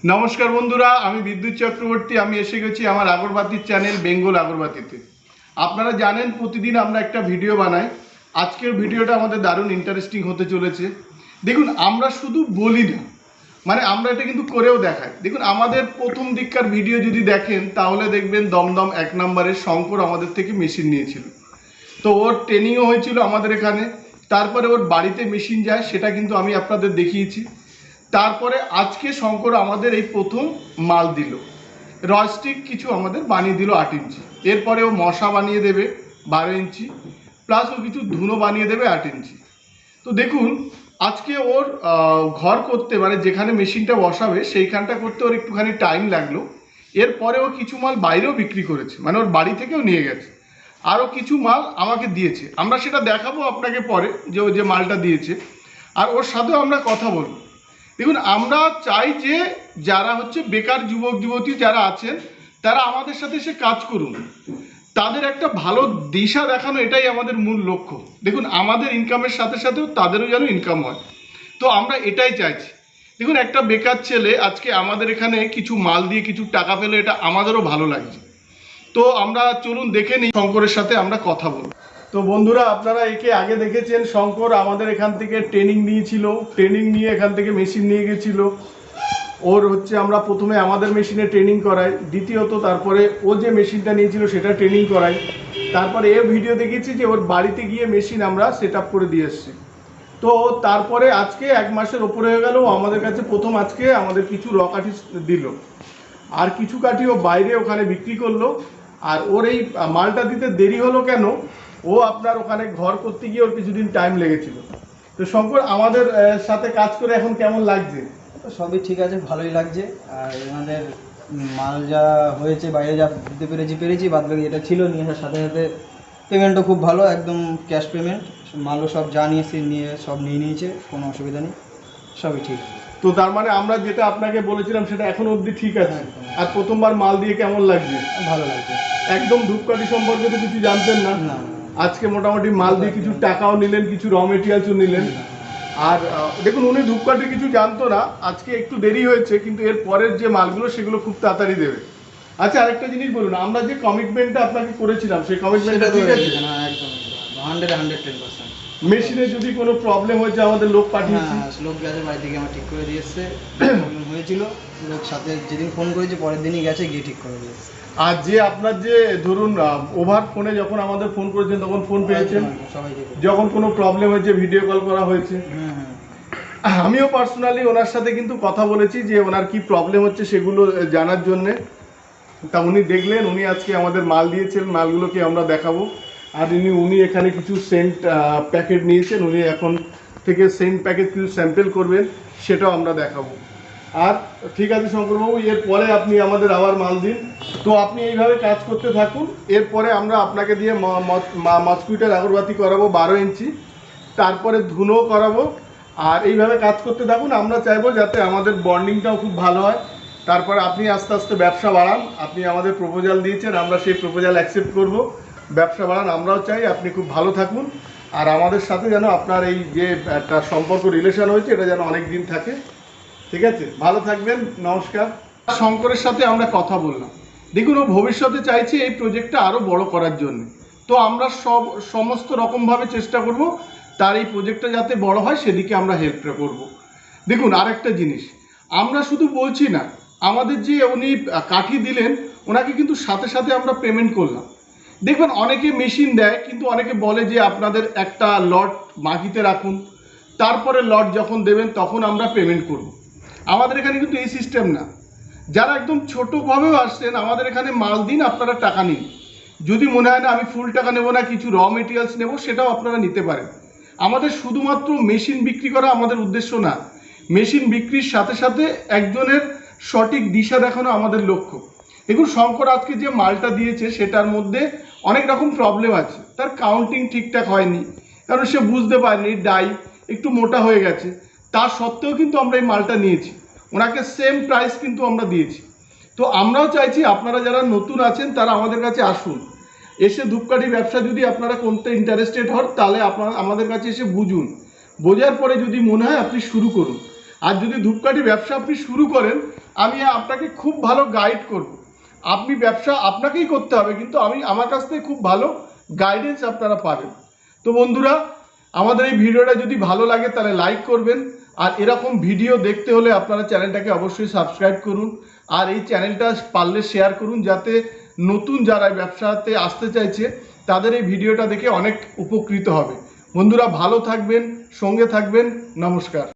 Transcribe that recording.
नमस्कार बंधुरा आमी विद्युत चक्रवर्ती आमी एसे गेছি আমার আগরবাতির চ্যানেল বেঙ্গল আগরবাতিতে। আপনারা জানেন প্রতিদিন আমরা একটা ভিডিও বানাই। আজকের ভিডিওটা আমাদের দারুণ ইন্টারেস্টিং হতে চলেছে। দেখুন আমরা শুধু বলি না, মানে আমরা এটা কিন্তু করেও দেখাই। দেখুন আমাদের প্রথম দিককার ভিডিও যদি দেখেন তাহলে দেখবেন দমদম 1 নম্বরের শঙ্কর আমাদের থেকে মেশিন নিয়েছিল। তো ওর ট্রেনিংও হয়েছিল আমাদের এখানে। তারপরে ওর বাড়িতে মেশিন যায় সেটা কিন্তু আমি আপনাদের দেখিয়েছি। তারপরে আজকে শঙ্কর আমাদের এই প্রথম মাল দিল, রয়স্টিক কিছু আমাদের বানিয়ে দিল 8 ইঞ্চি। এরপরে ও মশা বানিয়ে দেবে 12 ইঞ্চি, প্লাস ও কিছু ধুনো বানিয়ে দেবে 8 ইঞ্চি। তো দেখুন আজকে ওর ঘর করতে, মানে যেখানে মেশিনটা বসাবে সেইখানটা করতে ওর একটুখানি টাইম লাগলো। এরপরে ও কিছু মাল বাইরেও বিক্রি করেছে, মানে ওর বাড়ি থেকেও নিয়ে গেছে। আরও কিছু মাল আমাকে দিয়েছে, আমরা সেটা দেখাবো আপনাকে পরে যে ও যে মালটা দিয়েছে। আর ওর সাথেও আমরা কথা বলবো। দেখুন আমরা চাই যে যারা হচ্ছে বেকার যুবক যুবতী যারা আছেন তারা আমাদের সাথে এসে কাজ করুন, তাদের একটা ভালো দিশা দেখানো, এটাই আমাদের মূল লক্ষ্য। দেখুন আমাদের ইনকামের সাথে সাথেও তাদেরও যেন ইনকাম হয়, তো আমরা এটাই চাইছি। দেখুন একটা বেকার ছেলে আজকে আমাদের এখানে কিছু মাল দিয়ে কিছু টাকা পেলে এটা আমাদেরও ভালো লাগছে। তো আমরা চলুন দেখে নিই, শঙ্করের সাথে আমরা কথা বলব। তো বন্ধুরা আপনারা একে আগে দেখেছেন, শঙ্কর আমাদের এখান থেকে ট্রেনিং নিয়েছিল, ট্রেনিং নিয়ে এখান থেকে মেশিন নিয়ে গেছিলো। ওর হচ্ছে আমরা প্রথমে আমাদের মেশিনে ট্রেনিং করাই, দ্বিতীয়ত তারপরে ও যে মেশিনটা নিয়েছিল সেটা ট্রেনিং করাই। তারপরে এ ভিডিও দেখেছি যে ওর বাড়িতে গিয়ে মেশিন আমরা সেট আপ করে দিয়ে এসছি। তো তারপরে আজকে 1 মাসের ওপরে হয়ে গেল আমাদের কাছে প্রথম আজকে আমাদের কিছু র কাঠি দিল, আর কিছু কাঠি ও বাইরে ওখানে বিক্রি করলো। আর ওর এই মালটা দিতে দেরি হলো কেন, ও আপনার ওখানে ঘর করতে গিয়ে ওর কিছুদিন টাইম লেগেছিল। তো শঙ্কর আমাদের সাথে কাজ করে এখন কেমন লাগছে? সবই ঠিক আছে, ভালোই লাগছে। আর আমাদের মাল যা হয়েছে বাইরে যা দিতে পেরেছি বাদ বাকি যেটা ছিল নিয়ে আসার সাথে সাথে পেমেন্টও খুব ভালো, একদম ক্যাশ পেমেন্ট। মালও সব যা নিয়ে সব নিয়ে নিয়েছে, কোনো অসুবিধা নেই, সবই ঠিক। তো তার মানে আমরা যেটা আপনাকে বলেছিলাম সেটা এখন অবধি ঠিক আছে। আর প্রথমবার মাল দিয়ে কেমন লাগছে? ভালো লাগছে। একদম ধূপকাঠি সম্পর্কে তো কিছু জানতেন না, আজকে মোটামুটি মাল দিয়ে কিছু টাকাও নিলেন, কিছু র মেটেরিয়ালসও নিলেন। আর দেখুন উনি ধূপকাঠি কিছু জানতো না, আজকে একটু দেরি হয়েছে, কিন্তু এর পরের যে মালগুলো সেগুলো খুব তাড়াতাড়ি দেবে। আচ্ছা আরেকটা জিনিস বলুন, আমরা যে কমিটমেন্টটা আপনাকে করেছিলাম সেই কমিটমেন্টটা ঠিক আছে? একদম 110% মেশিনে যদি কোনো প্রবলেম হয়েছে আমাদের লোক পাঠিয়েছি, লোক গেছে বাড়ি থেকে আমার ঠিক করে দিয়ে এসছে। প্রবলেম হয়েছিল, লোক সাথে যেদিন ফোন করেছে পরের দিনই গেছে, গিয়ে ঠিক করে দিয়েছে। আর যে আপনার যে ধরুন ওভার ফোনে যখন আমাদের ফোন করেছেন তখন ফোন পেয়েছেন, যখন কোনো প্রবলেম হয়েছে ভিডিও কল করা হয়েছে। আমিও পার্সোনালি ওনার সাথে কিন্তু কথা বলেছি যে ওনার কি প্রবলেম হচ্ছে সেগুলো জানার জন্যে। তা উনি দেখলেন, উনি আজকে আমাদের মাল দিয়েছেন, মালগুলোকে আমরা দেখাবো। আর উনি এখানে কিছু সেন্ট প্যাকেট নিয়েছেন, উনি এখন থেকে সেন্ট প্যাকেট কিছু স্যাম্পেল করবেন, সেটাও আমরা দেখাবো। আর ঠিক আছে শঙ্করবাবু, এরপরে আপনি আমাদের আবার মাল দিন। তো আপনি এইভাবে কাজ করতে থাকুন, এরপরে আমরা আপনাকে দিয়ে মসকুইটার আগরবাতি করাবো 12 ইঞ্চি, তারপরে ধুনো করাবো। আর এইভাবে কাজ করতে থাকুন, আমরা চাইবো যাতে আমাদের বন্ডিংটাও খুব ভালো হয়। তারপরে আপনি আস্তে আস্তে ব্যবসা বাড়ান, আপনি আমাদের প্রপোজাল দিয়েছেন, আমরা সেই প্রপোজাল অ্যাকসেপ্ট করব। ব্যবসা বাড়ান, আমরাও চাই আপনি খুব ভালো থাকুন। আর আমাদের সাথে যেন আপনার এই যে একটা সম্পর্ক রিলেশন হয়েছে এটা যেন অনেক দিন থাকে। ঠিক আছে, ভালো থাকবেন, নমস্কার। শঙ্করের সাথে আমরা কথা বললাম। দেখুন ও ভবিষ্যতে চাইছে এই প্রজেক্টটা আরও বড় করার জন্য। তো আমরা সমস্ত রকমভাবে চেষ্টা করব তার এই প্রজেক্টটা যাতে বড় হয় সেদিকে আমরা হেল্পটা করব। দেখুন আরেকটা জিনিস, আমরা শুধু বলছি না, আমাদের যে উনি কাঠি দিলেন ওনাকে কিন্তু সাথে সাথে আমরা পেমেন্ট করলাম। দেখবেন অনেকে মেশিন দেয়, কিন্তু অনেকে বলে যে আপনাদের একটা লট বাকিতে রাখুন, তারপরে লট যখন দেবেন তখন আমরা পেমেন্ট করব। আমাদের এখানে কিন্তু এই সিস্টেম না। যারা একদম ছোটোভাবেও আসছেন আমাদের এখানে মাল দিন, আপনারা টাকা নিন। যদি মনে হয় না আমি ফুল টাকা নেব না, কিছু র মেটেরিয়ালস নেব, সেটাও আপনারা নিতে পারেন। আমাদের শুধুমাত্র মেশিন বিক্রি করা আমাদের উদ্দেশ্য না, মেশিন বিক্রির সাথে সাথে একজনের সঠিক দিশা দেখানো আমাদের লক্ষ্য। দেখুন শঙ্কর আজকে যে মালটা দিয়েছে সেটার মধ্যে অনেক রকম প্রবলেম আছে, তার কাউন্টিং ঠিকঠাক হয়নি, কারণ সে বুঝতে পারেনি ডাই একটু মোটা হয়ে গেছে। তা সত্ত্বেও কিন্তু আমরা এই মালটা নিয়েছি, ওনাকে সেম প্রাইস কিন্তু আমরা দিয়েছি। তো আমরাও চাইছি আপনারা যারা নতুন আছেন তারা আমাদের কাছে আসুন, এসে ধূপকাঠি ব্যবসা যদি আপনারা করতে ইন্টারেস্টেড হন তাহলে আপনারা আমাদের কাছে এসে বুঝুন, বোঝার পরে যদি মনে হয় আপনি শুরু করুন। আর যদি ধূপকাঠি ব্যবসা আপনি শুরু করেন, আমি আপনাকে খুব ভালো গাইড করব। আপনি ব্যবসা আপনাকেই করতে হবে, কিন্তু আমার কাছ থেকে খুব ভালো গাইডেন্স আপনারা পাবেন। তো বন্ধুরা, আমাদের এই ভিডিওটা যদি ভালো লাগে তাহলে লাইক করবেন, আর এরকম ভিডিও দেখতে হলে আপনারা চ্যানেলটাকে অবশ্যই সাবস্ক্রাইব করুন, আর এই চ্যানেলটা পারলে শেয়ার করুন, যাতে নতুন যারা ব্যবসাতে আসতে চাইছে তাদের এই ভিডিওটা দেখে অনেক উপকৃত হবে। বন্ধুরা ভালো থাকবেন, সঙ্গে থাকবেন, নমস্কার।